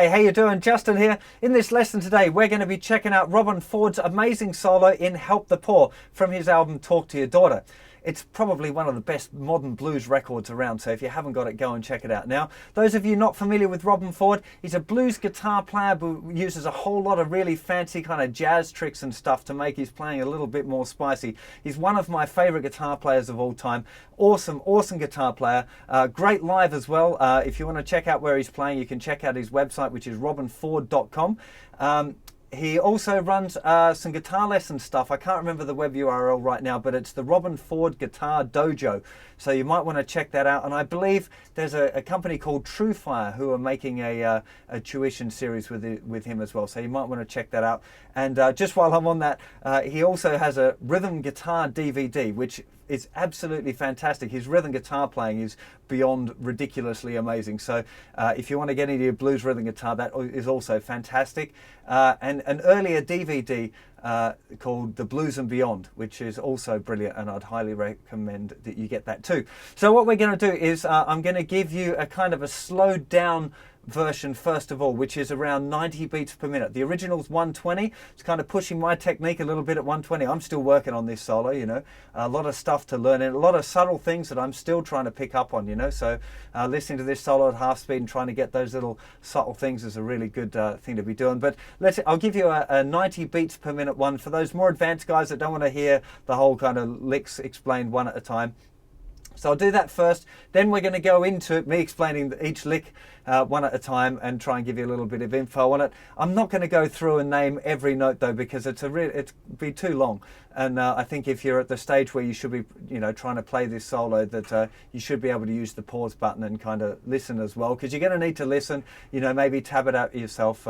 Hey, how you doing? Justin here. In this lesson today, we're going to be checking out Robben Ford's amazing solo in Help the Poor from his album Talk to Your Daughter. It's probably one of the best modern blues records around, so if you haven't got it, go and check it out. Now, those of you not familiar with Robben Ford, he's a blues guitar player who uses a whole lot of really fancy kind of jazz tricks and stuff to make his playing a little bit more spicy. He's one of my favorite guitar players of all time. Awesome guitar player. Great live as well. If you want to check out where he's playing, you can check out his website, which is robbenford.com. He also runs some guitar lesson stuff. I can't remember the web URL right now, but it's the Robben Ford Guitar Dojo. So you might want to check that out. And I believe there's a company called Truefire who are making a tuition series with him as well. So you might want to check that out. And just while I'm on that, he also has a rhythm guitar DVD, which is absolutely fantastic. His rhythm guitar playing is beyond ridiculously amazing. So if you want to get into your blues rhythm guitar, that is also fantastic. And an earlier DVD called The Blues and Beyond, which is also brilliant, and I'd highly recommend that you get that too. So what we're going to do is I'm going to give you a kind of a slowed down version first of all, which is around 90 beats per minute. The original's 120. It's kind of pushing my technique a little bit at 120. I'm still working on this solo, you know, a lot of stuff to learn and a lot of subtle things that I'm still trying to pick up on, you know. So listening to this solo at half speed and trying to get those little subtle things is a really good thing to be doing. But I'll give you a 90 beats per minute one for those more advanced guys that don't want to hear the whole kind of licks explained one at a time. So I'll do that first, then we're going to go into me explaining each lick one at a time and try and give you a little bit of info on it. I'm not going to go through and name every note though, because it'd be too long. And I think if you're at the stage where you should be, you know, trying to play this solo, that you should be able to use the pause button and kind of listen as well, because you're going to need to listen. You know, maybe tab it out yourself.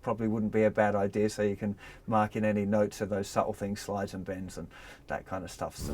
Probably wouldn't be a bad idea, so you can mark in any notes of those subtle things, slides and bends and that kind of stuff. So.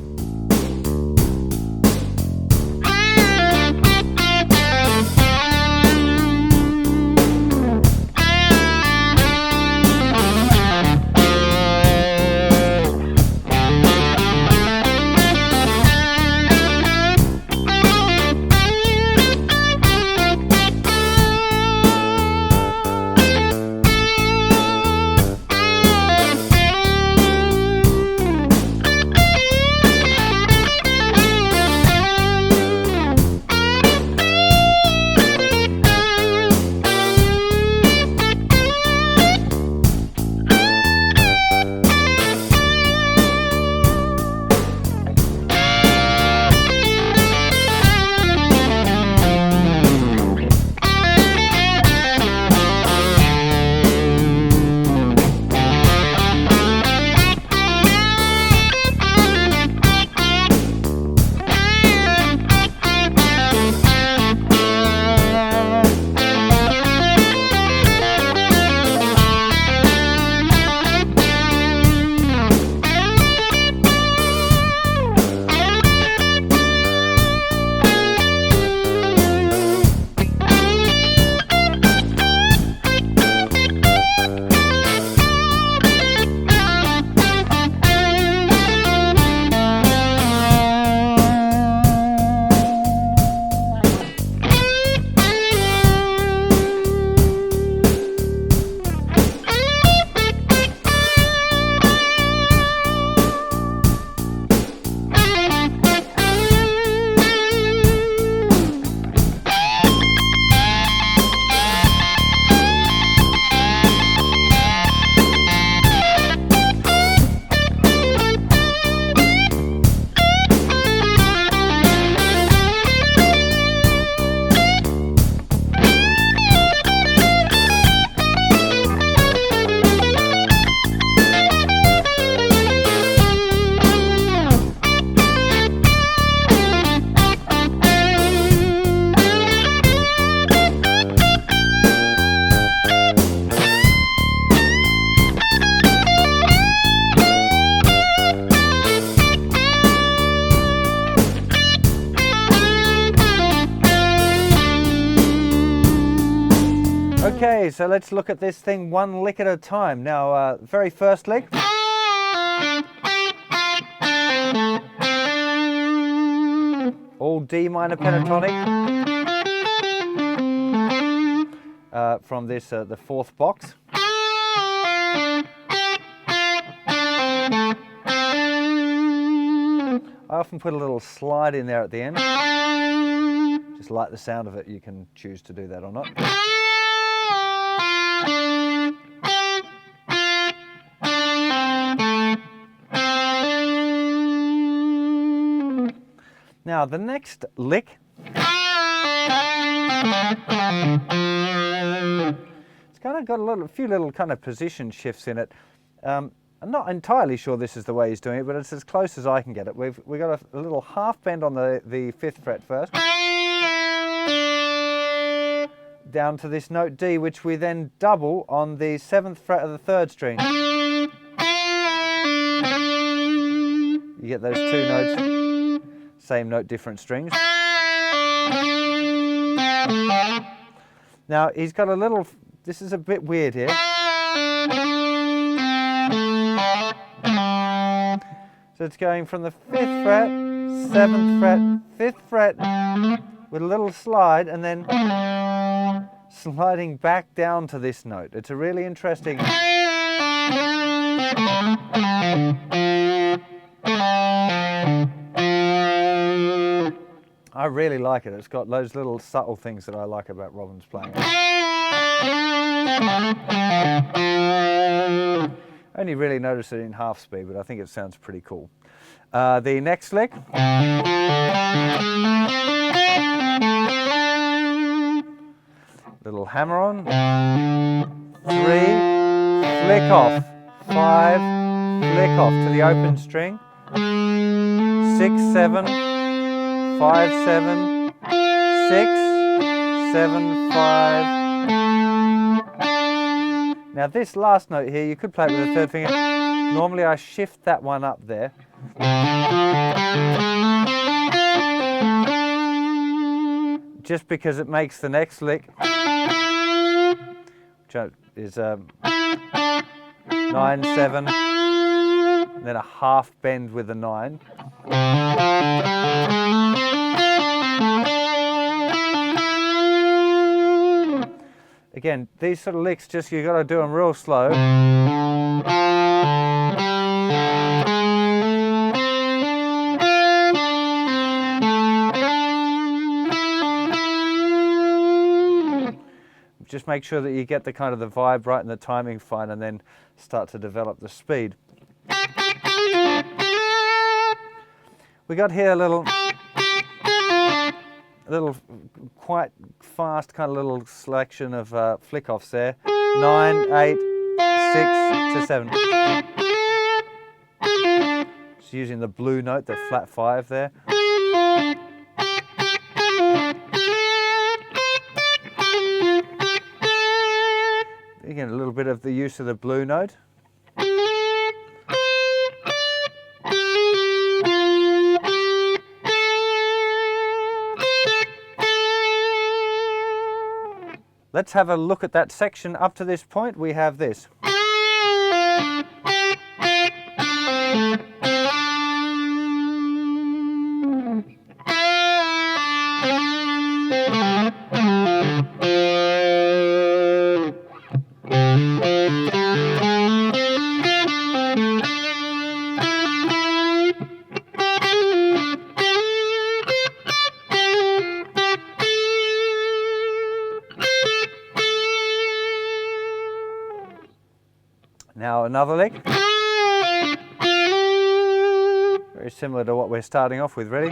Okay, so let's look at this thing one lick at a time. Now, very first lick. All D minor pentatonic. from this, the fourth box. I often put a little slide in there at the end. Just like the sound of it, you can choose to do that or not. Now the next lick, it's kind of got a few little kind of position shifts in it. I'm not entirely sure this is the way he's doing it, but it's as close as I can get it. We've got a little half bend on the 5th fret first, down to this note D, which we then double on the 7th fret of the 3rd string. You get those two notes, same note, different strings. Now he's got a little, this is a bit weird here. So it's going from the 5th fret, 7th fret, 5th fret with a little slide and then sliding back down to this note. It's a really interesting. I really like it. It's got those little subtle things that I like about Robben's playing. I only really noticed it in half speed, but I think it sounds pretty cool. The next lick. Little hammer on. 3, flick off. 5, flick off to the open string. 6, 7, 5, 7, 6, 7, 5. Now this last note here, you could play it with the 3rd finger. Normally I shift that one up there. Just because it makes the next lick, which is 9, 7, then a half bend with the 9. Again, these sort of licks, just you got to do them real slow. Just make sure that you get the kind of the vibe right and the timing fine, and then start to develop the speed. We got here a little quite fast kind of little selection of flick offs there. 9, 8, 6 to 7. Just using the blue note, the flat 5 there. Again, a little bit of the use of the blue note. Let's have a look at that section. Up to this point, we have this. Now another lick. Very similar to what we're starting off with, ready?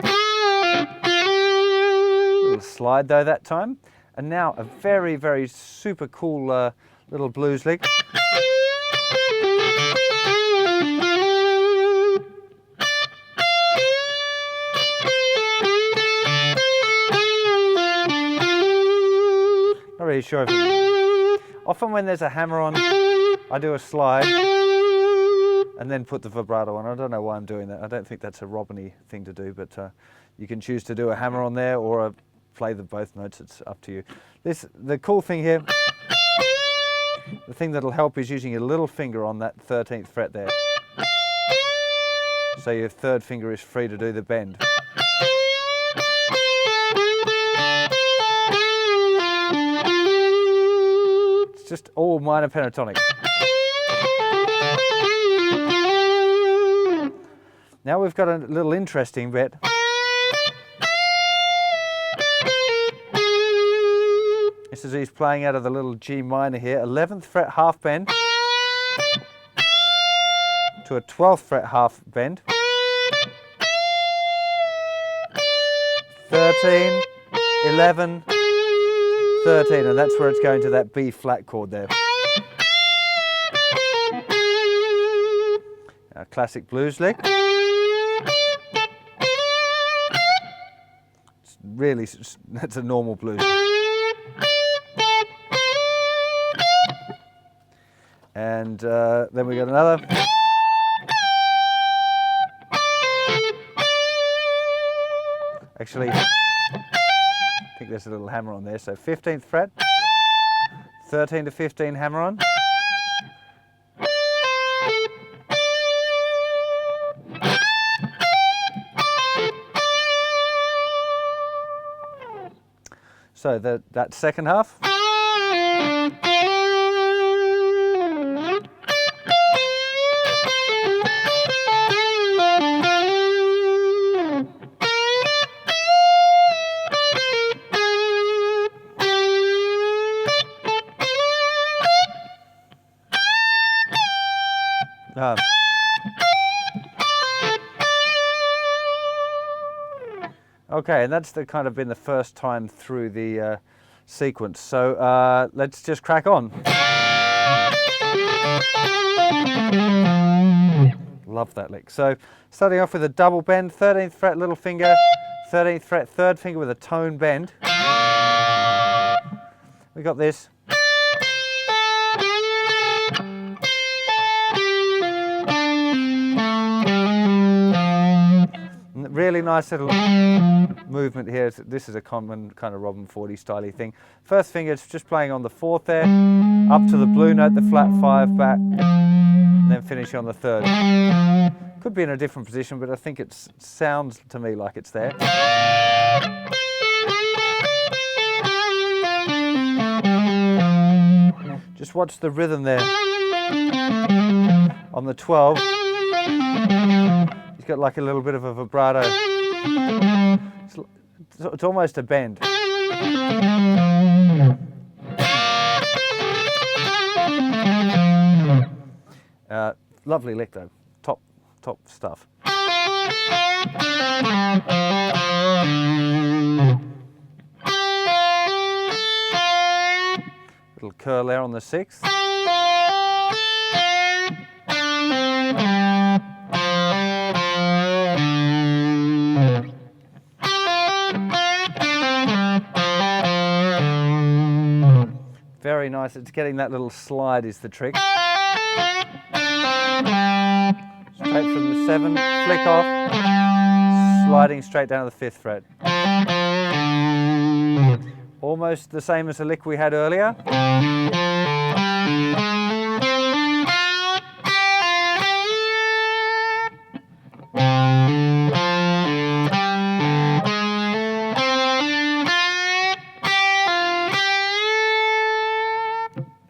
Little slide though that time. And now a very, very super cool little blues lick. Not really sure if it... Often when there's a hammer on, I do a slide and then put the vibrato on. I don't know why I'm doing that. I don't think that's a Robben-y thing to do, but you can choose to do a hammer on there or play both notes. It's up to you. The cool thing here, the thing that'll help is using your little finger on that 13th fret there. So your 3rd finger is free to do the bend. just all minor pentatonic. Now we've got a little interesting bit. This is he's playing out of the little G minor here, 11th fret half bend to a 12th fret half bend, 13, 11, 13, and that's where it's going to that B flat chord there. A classic blues lick. It's really, that's a normal blues. And then we got another. Actually, I think there's a little hammer on there. So 15th fret, 13 to 15 hammer on. So that second half. Okay, and that's kind of been the first time through the sequence. So let's just crack on. Love that lick. So starting off with a double bend, 13th fret little finger, 13th fret third finger with a tone bend. We got this. Really nice little movement here. This is a common kind of Robben 40 style-y thing. First finger is just playing on the fourth there, up to the blue note, the flat 5 back, and then finishing on the third. Could be in a different position, but I think it sounds to me like it's there. Just watch the rhythm there. On the 12. He's got like a little bit of a vibrato. It's almost a bend. Lovely lick though. Top stuff. Little curl there on the 6th. Very nice. It's getting that little slide is the trick. Straight from the 7, flick off, sliding straight down to the 5th fret. Almost the same as the lick we had earlier.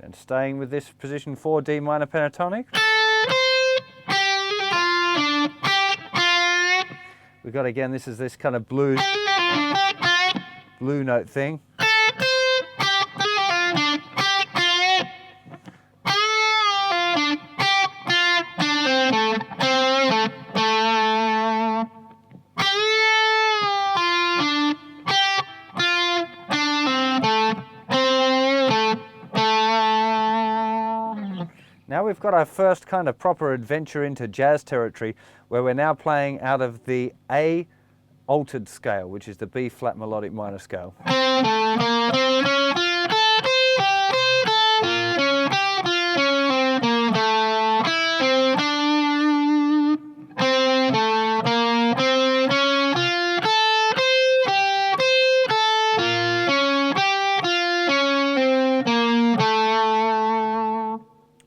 And staying with this position 4 D minor pentatonic. We've got again, this is this kind of blue note thing. Now we've got our first kind of proper adventure into jazz territory, where we're now playing out of the A altered scale, which is the B flat melodic minor scale.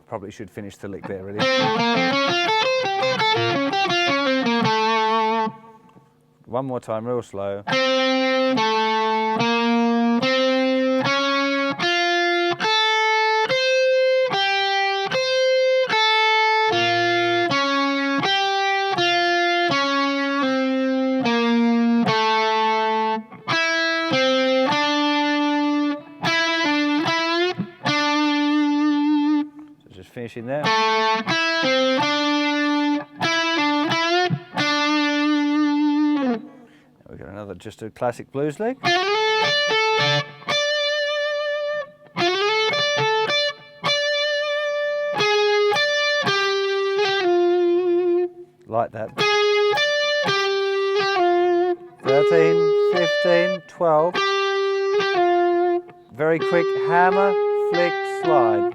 Probably should finish the lick there, really. One more time, real slow. finishing there. We've got another, just a classic blues lick. Like that. 13, 15, 12. Very quick hammer, flick, slide.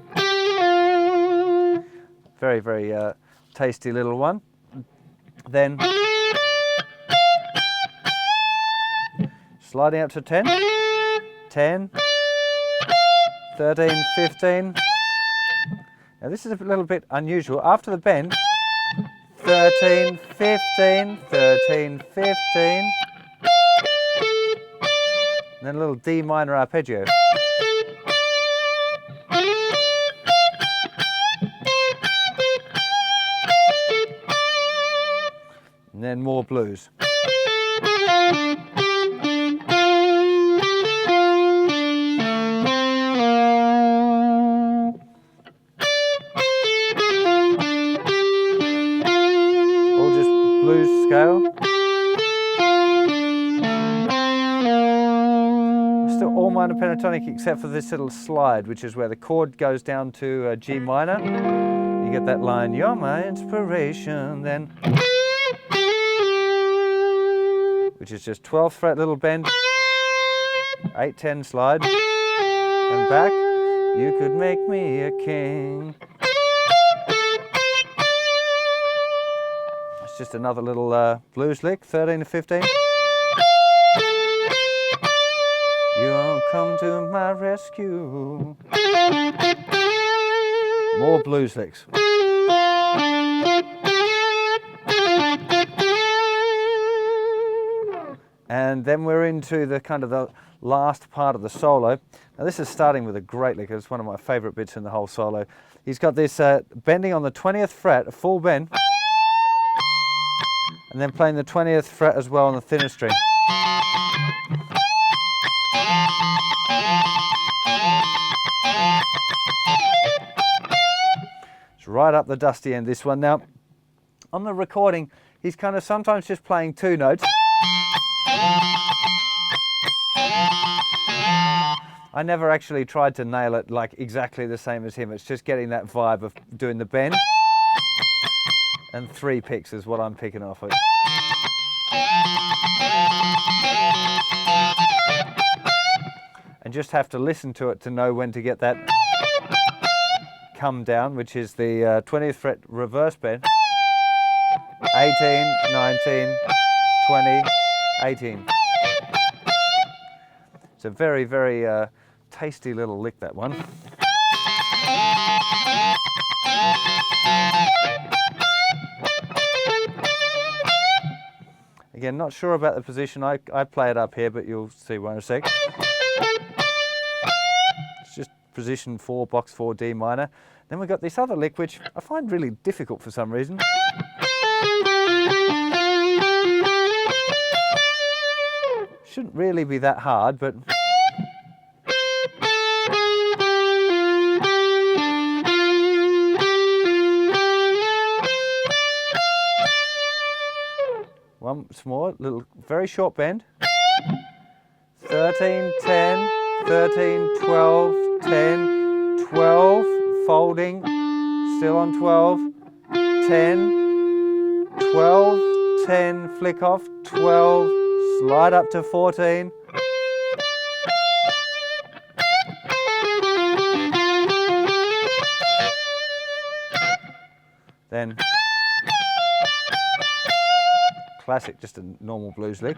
Very, very tasty little one. Then sliding up to 10, 10, 13, 15. Now this is a little bit unusual. After the bend, 13, 15, 13, 15. And then a little D minor arpeggio. And then more blues. All just blues scale. Still all minor pentatonic except for this little slide, which is where the chord goes down to G minor. You get that line, "You're my inspiration," then, which is just 12th fret little bend, 8, 10 slide, and back. You could make me a king. It's just another little blues lick, 13 to 15. You won't come to my rescue. More blues licks. And then we're into the kind of the last part of the solo. Now this is starting with a great lick. It's one of my favourite bits in the whole solo. He's got this bending on the 20th fret, a full bend, and then playing the 20th fret as well on the thinner string. It's right up the dusty end, this one. Now, on the recording, he's kind of sometimes just playing two notes. I never actually tried to nail it like exactly the same as him. It's just getting that vibe of doing the bend. And 3 picks is what I'm picking off it. And just have to listen to it to know when to get that come down, which is the 20th fret reverse bend. 18, 19, 20, 18. It's a very, very tasty little lick, that one. Again, not sure about the position. I play it up here, but you'll see one in a sec. It's just position 4, box 4, D minor. Then we've got this other lick, which I find really difficult for some reason. Shouldn't really be that hard, but once more, little very short bend. 13, 10, 13, 12, 10, 12, folding, still on 12, 10, 12, 10, flick off, 12, slide up to 14. Then classic, just a normal blues lick.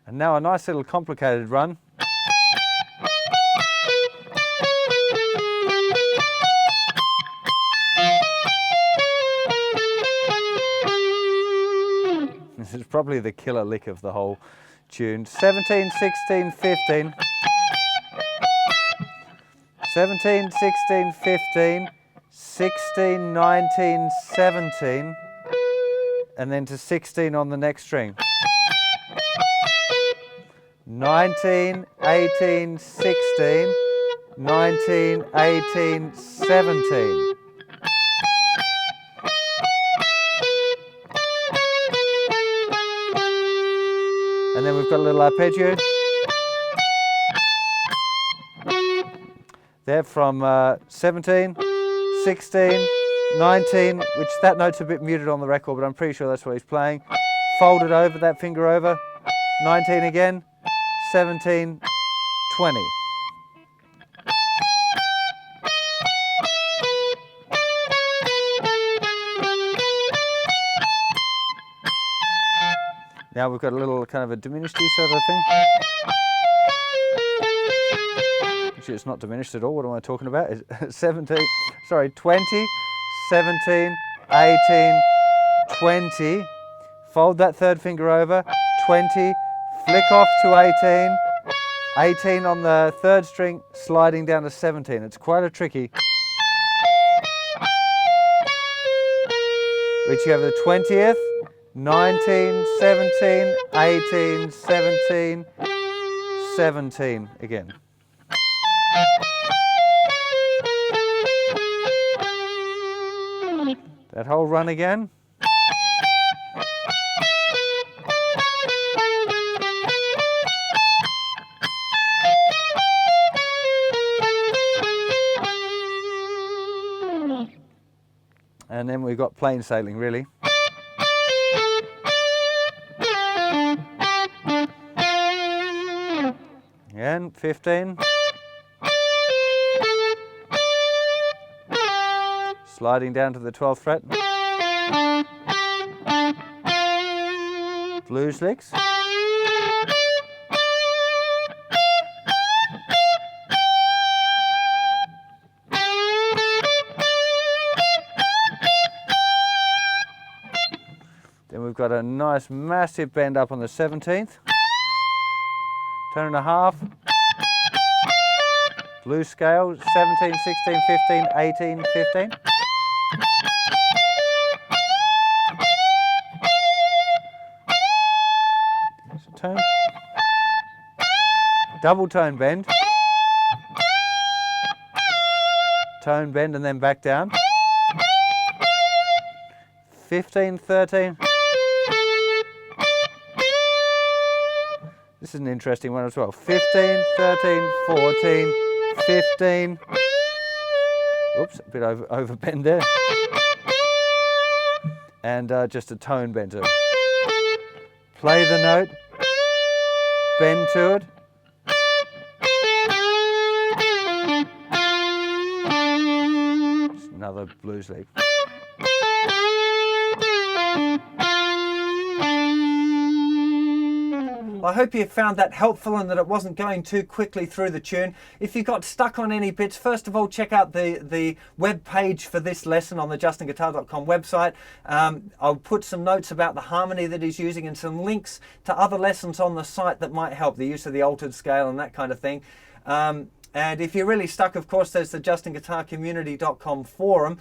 And now a nice little complicated run. This is probably the killer lick of the whole tune. 17, 16, 15. 17, 16, 15. 16, 19, 17. And then to 16 on the next string. 19, 18, 16, 19, 18, 17. And then we've got a little arpeggio. There from 17, 16, 19, which that note's a bit muted on the record, but I'm pretty sure that's what he's playing. Folded over, that finger over. 19 again, 17, 20. Now we've got a little kind of a diminished sort of thing. Actually, it's not diminished at all. What am I talking about? It's 17, sorry, 20, 17, 18, 20. Fold that third finger over, 20, flick off to 18, 18 on the third string, sliding down to 17. It's quite a tricky. Reaching over the 20th, 19, 17, 18, 17, 17 again. That whole run again. And then we've got plain sailing, really. Again, 15. Sliding down to the 12th fret. Blues licks. Then we've got a nice massive bend up on the 17th. Turn and a half. Blues scale, 17, 16, 15, 18, 15. Tone. Double tone bend. Tone bend and then back down. 15, 13. This is an interesting one as well. 15, 13, 14, 15. Whoops, a bit over bend there. And just a tone bend to it. Play the note, bend to it. Just another blues lead. I hope you found that helpful and that it wasn't going too quickly through the tune. If you got stuck on any bits, first of all, check out the web page for this lesson on the justinguitar.com website. I'll put some notes about the harmony that he's using and some links to other lessons on the site that might help, the use of the altered scale and that kind of thing. And if you're really stuck, of course, there's the justinguitarcommunity.com forum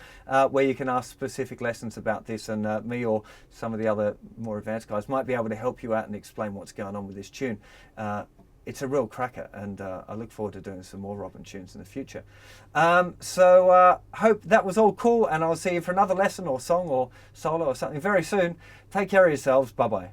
where you can ask specific lessons about this, and me or some of the other more advanced guys might be able to help you out and explain what's going on with this tune. It's a real cracker, and I look forward to doing some more Robben tunes in the future. So hope that was all cool, and I'll see you for another lesson or song or solo or something very soon. Take care of yourselves. Bye-bye.